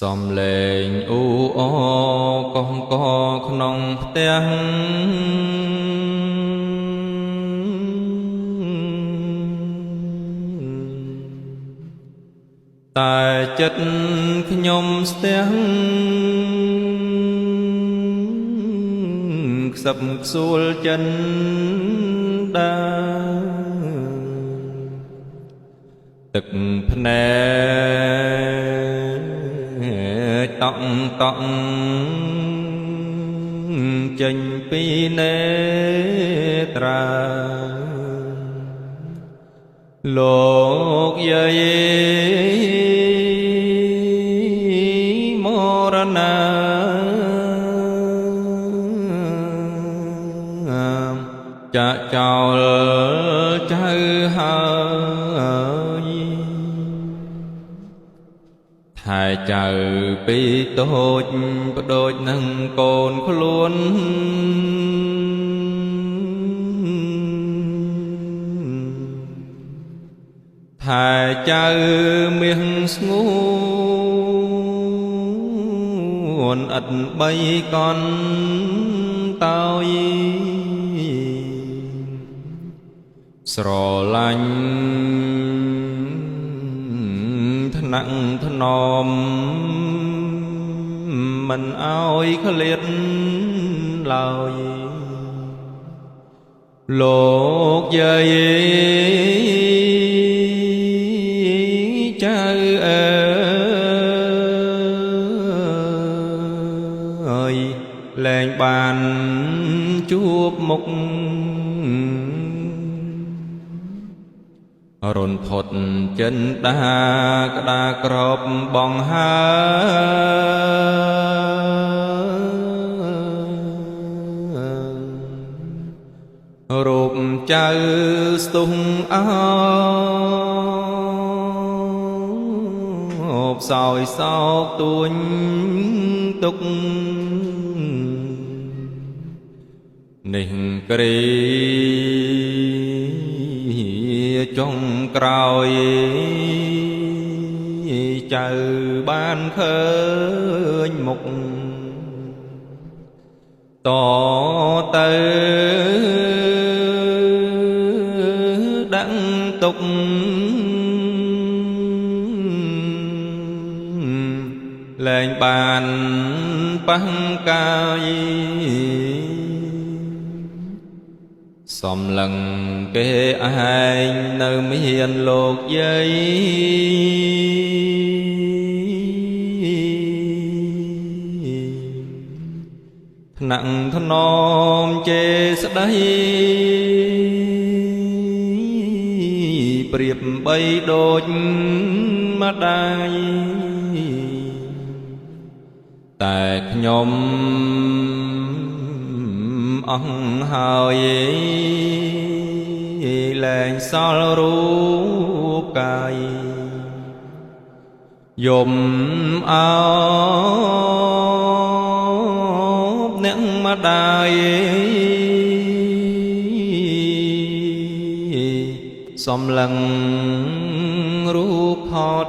សំលេងអ៊ូអកងកក្នុងផ្ទះតែចិត្តខ្ញុំស្ទះខ្សឹបខ្សួលចិនដាទឹកភ្នែកតក់តក់ចេញពីនេត្រាលោកយាយមរណាចាក់ចោលចៅហើយថែចៅពីតូចបដូចនឹងកូនខ្លួនថែចៅមាសស្ងួនឥតបីកន់តើយស្រឡាញ់ថ្នាក់ថ្នមមិនអោយឃ្លាតឡើយលោកយាយចៅអើយលែងបានជួបមុខរន្ធត់ចិនដាក្តាក្របបងហើរូបចៅស្ទុះអោបសោយសោកទួញទុកនេះគ្រីចុងក្រោយចៅបានឃើញមុខតទៅដាក់ទុកលែងបានប៉ះកាយសំឡឹងគេឯងនៅមានលោកយាយថ្នាក់ថ្នមចេស្ដីប្រៀបបីដូចម្ដាយតែខ្ញុំអស់ហើយលែងសល់រូបកាយយំអោបអ្នកម្ដាយសំឡឹងរូបផត